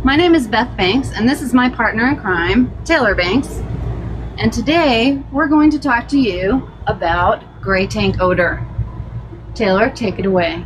My name is Beth Banks, and this is my partner in crime, Taylor Banks. And today we're going to talk to you about gray tank odor. Taylor, take it away.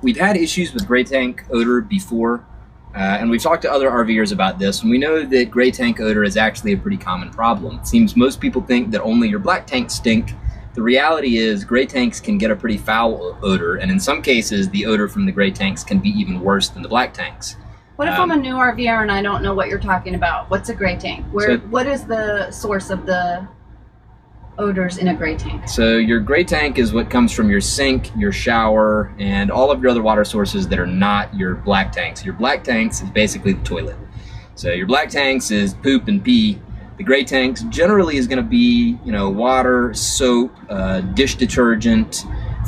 We've had issues with gray tank odor before, and we've talked to other RVers about this, and we know that gray tank odor is actually a pretty common problem. It seems most people think that only your black tanks stink. The reality is gray tanks can get a pretty foul odor, and in some cases the odor from the gray tanks can be even worse than the black tanks. What if I'm a new RVer and I don't know what you're talking about? What's a gray tank? What is the source of the odors in a gray tank? So your gray tank is what comes from your sink, your shower, and all of your other water sources that are not your black tanks. Your black tanks is basically the toilet. So your black tanks is poop and pee. The gray tanks generally is going to be, water, soap, dish detergent,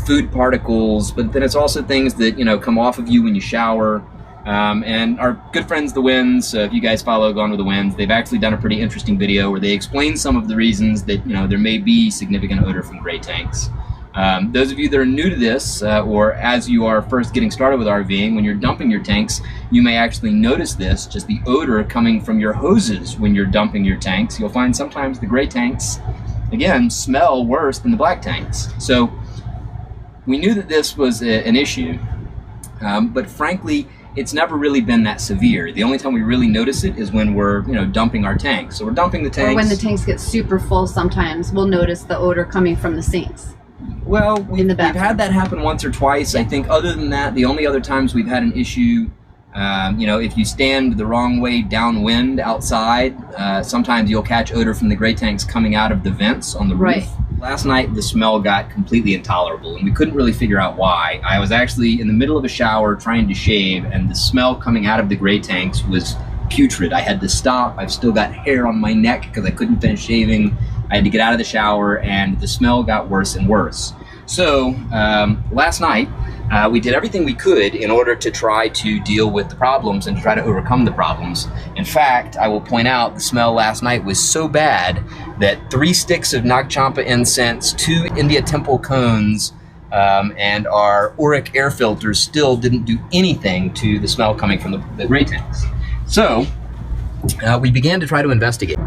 food particles, but then it's also things that, come off of you when you shower. And our good friends, the Winds, if you guys follow Gone with the Winds, they've actually done a pretty interesting video where they explain some of the reasons that, there may be significant odor from gray tanks. Those of you that are new to this, or as you are first getting started with RVing, when you're dumping your tanks, you may actually notice this, just the odor coming from your hoses when you're dumping your tanks. You'll find sometimes the gray tanks, again, smell worse than the black tanks. So we knew that this was an issue, but frankly, it's never really been that severe. The only time we really notice it is when we're, dumping our tanks. So we're dumping the tanks. Or when the tanks get super full sometimes, we'll notice the odor coming from the sinks. Well, we've had that happen once or twice. I think other than that, the only other times we've had an issue, if you stand the wrong way downwind outside, sometimes you'll catch odor from the gray tanks coming out of the vents on the roof. Right. Last night, the smell got completely intolerable, and we couldn't really figure out why. I was actually in the middle of a shower trying to shave, and the smell coming out of the gray tanks was putrid. I had to stop. I've still got hair on my neck because I couldn't finish shaving. I had to get out of the shower, and the smell got worse and worse. So last night, we did everything we could in order to try to deal with the problems and to try to overcome the problems. In fact, I will point out the smell last night was so bad that 3 sticks of Nag Champa incense, 2 India Temple cones, and our Auric air filters still didn't do anything to the smell coming from the gray tanks. So we began to try to investigate.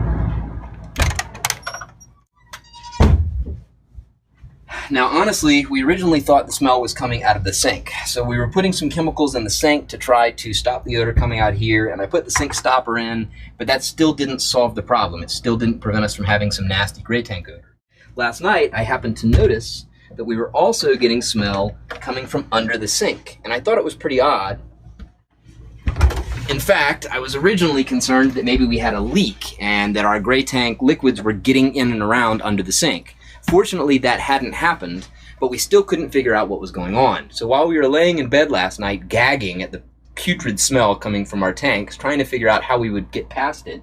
Now, honestly, we originally thought the smell was coming out of the sink. So we were putting some chemicals in the sink to try to stop the odor coming out here, and I put the sink stopper in, but that still didn't solve the problem. It still didn't prevent us from having some nasty gray tank odor. Last night, I happened to notice that we were also getting smell coming from under the sink, and I thought it was pretty odd. In fact, I was originally concerned that maybe we had a leak and that our gray tank liquids were getting in and around under the sink. Fortunately, that hadn't happened, but we still couldn't figure out what was going on. So while we were laying in bed last night, gagging at the putrid smell coming from our tanks, trying to figure out how we would get past it,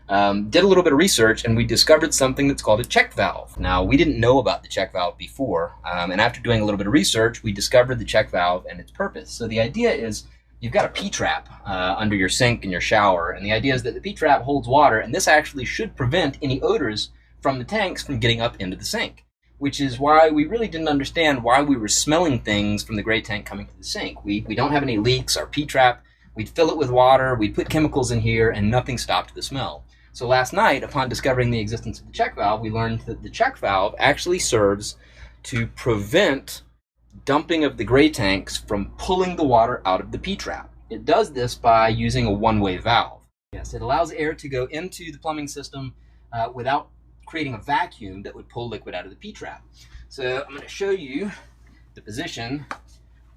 did a little bit of research, and we discovered something that's called a check valve. Now, we didn't know about the check valve before, and after doing a little bit of research, we discovered the check valve and its purpose. So the idea is you've got a P-trap under your sink and your shower, and the idea is that the P-trap holds water, and this actually should prevent any odors from the tanks from getting up into the sink, which is why we really didn't understand why we were smelling things from the gray tank coming to the sink. We don't have any leaks. Our P-trap, we'd fill it with water, we'd put chemicals in here, and nothing stopped the smell. So last night, upon discovering the existence of the check valve, we learned that the check valve actually serves to prevent dumping of the gray tanks from pulling the water out of the P-trap. It does this by using a one-way valve. Yes, it allows air to go into the plumbing system without creating a vacuum that would pull liquid out of the P-trap. So I'm going to show you the position.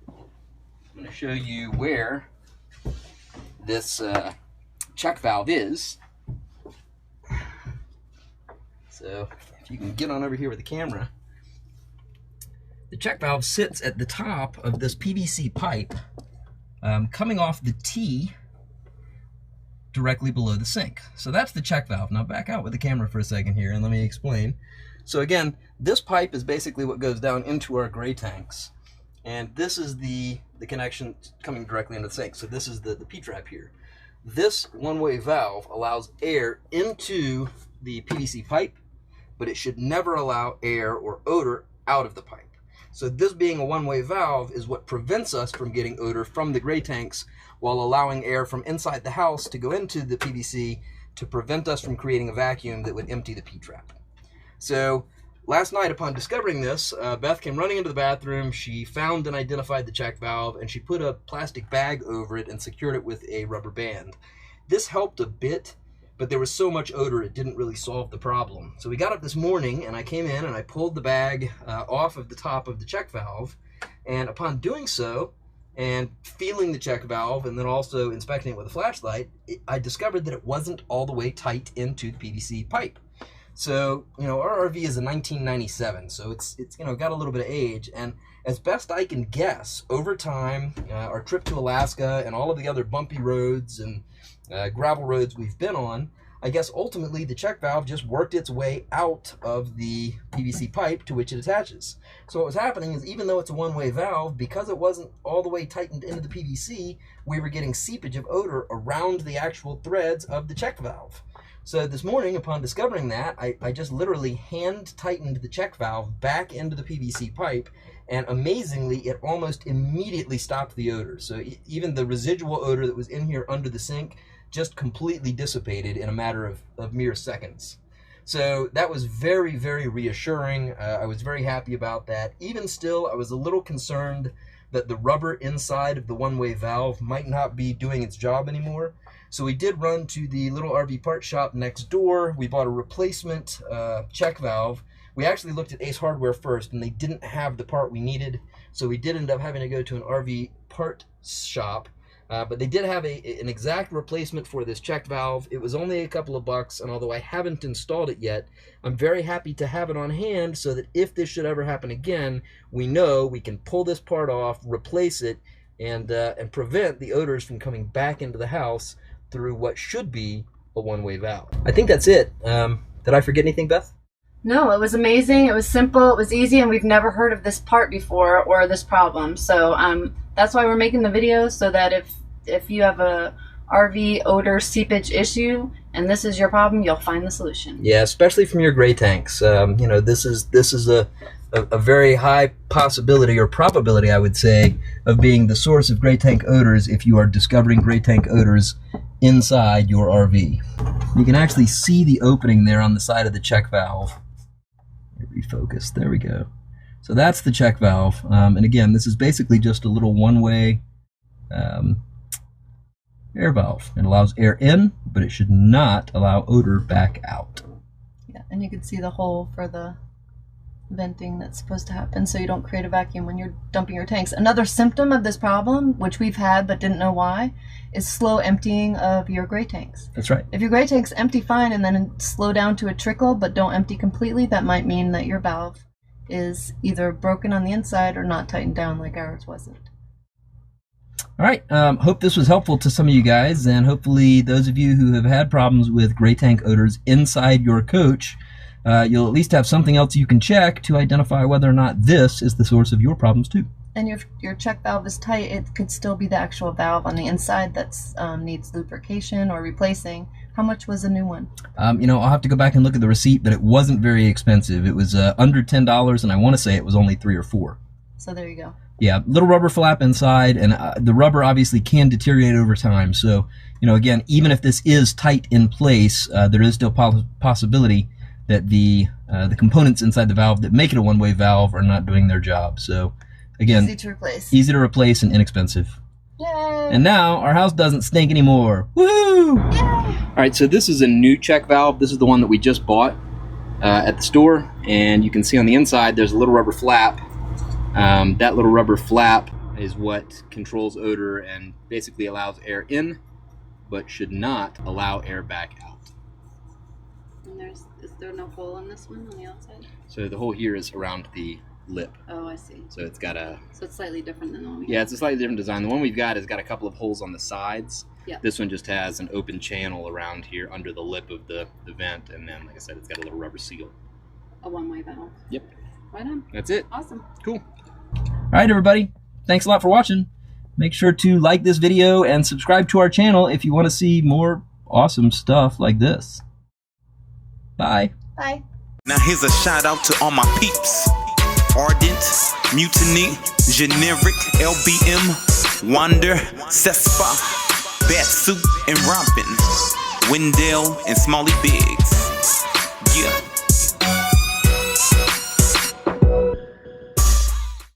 I'm going to show you where this check valve is. So if you can get on over here with the camera, the check valve sits at the top of this PVC pipe coming off the T directly below the sink. So that's the check valve. Now back out with the camera for a second here and let me explain. So again, this pipe is basically what goes down into our gray tanks. And this is the connection coming directly into the sink. So this is the P-trap here. This one-way valve allows air into the PVC pipe, but it should never allow air or odor out of the pipe. So this being a one-way valve is what prevents us from getting odor from the gray tanks while allowing air from inside the house to go into the PVC to prevent us from creating a vacuum that would empty the P-trap. So last night, upon discovering this, Beth came running into the bathroom. She found and identified the check valve, and she put a plastic bag over it and secured it with a rubber band. This helped a bit, but there was so much odor it didn't really solve the problem. So we got up this morning, and I came in and I pulled the bag off of the top of the check valve, and upon doing so, and feeling the check valve, and then also inspecting it with a flashlight, I discovered that it wasn't all the way tight into the PVC pipe. So, our RV is a 1997, so it's got a little bit of age, and as best I can guess, over time, our trip to Alaska and all of the other bumpy roads and gravel roads we've been on, I guess ultimately the check valve just worked its way out of the PVC pipe to which it attaches. So what was happening is, even though it's a one-way valve, because it wasn't all the way tightened into the PVC, we were getting seepage of odor around the actual threads of the check valve. So this morning, upon discovering that, I just literally hand tightened the check valve back into the PVC pipe, and amazingly, it almost immediately stopped the odor. So even the residual odor that was in here under the sink just completely dissipated in a matter of mere seconds. So that was very, very reassuring. I was very happy about that. Even still, I was a little concerned that the rubber inside of the one-way valve might not be doing its job anymore. So we did run to the little RV part shop next door. We bought a replacement check valve. We actually looked at Ace Hardware first, and they didn't have the part we needed. So we did end up having to go to an RV part shop. But they did have an exact replacement for this check valve. It was only a couple of bucks, and although I haven't installed it yet, I'm very happy to have it on hand so that if this should ever happen again, we know we can pull this part off, replace it, and prevent the odors from coming back into the house through what should be a one-way valve. I think that's it. Did I forget anything, Beth? No, it was amazing. It was simple. It was easy, and we've never heard of this part before or this problem. So that's why we're making the video, so that if you have a RV odor seepage issue and this is your problem, you'll find the solution. Yeah, especially from your gray tanks. This is a very high possibility, or probability, I would say, of being the source of gray tank odors if you are discovering gray tank odors inside your RV. You can actually see the opening there on the side of the check valve. Refocus. There we go. So that's the check valve. And again, this is basically just a little one-way air valve. It allows air in, but it should not allow odor back out. Yeah, and you can see the hole for the venting that's supposed to happen, so you don't create a vacuum when you're dumping your tanks. Another symptom of this problem, which we've had but didn't know why, is slow emptying of your gray tanks. That's right. If your gray tanks empty fine and then slow down to a trickle but don't empty completely, that might mean that your valve is either broken on the inside or not tightened down like ours wasn't. All right, hope this was helpful to some of you guys, and hopefully those of you who have had problems with gray tank odors inside your coach, you'll at least have something else you can check to identify whether or not this is the source of your problems too. And if your check valve is tight, it could still be the actual valve on the inside that needs lubrication or replacing. How much was a new one? I'll have to go back and look at the receipt, but it wasn't very expensive. It was under $10, and I want to say it was only $3 or $4. So there you go. Yeah, little rubber flap inside, and the rubber obviously can deteriorate over time. So, again, even if this is tight in place, there is still possibility that the components inside the valve that make it a one-way valve are not doing their job. So, again, easy to replace and inexpensive. Yay! And now our house doesn't stink anymore. Woo! Yay! All right, so this is a new check valve. This is the one that we just bought at the store, and you can see on the inside there's a little rubber flap. That little rubber flap is what controls odor and basically allows air in, but should not allow air back out. And is there no hole in this one on the outside? So the hole here is around the lip. Oh, I see. So it's got a... So it's slightly different than the one we got. Yeah, it's a slightly different design. The one we've got has got a couple of holes on the sides. Yeah. This one just has an open channel around here under the lip of the vent, and then, like I said, it's got a little rubber seal. A one-way valve. Yep. Right on. That's it. Awesome. Cool. All right, everybody. Thanks a lot for watching. Make sure to like this video and subscribe to our channel if you want to see more awesome stuff like this. Bye. Bye. Now here's a shout out to all my peeps. Ardent, Mutiny, Generic, LBM, Wander, Cespa, Batsuit, and Rompin, Wendell, and Smalley Biggs. Yeah.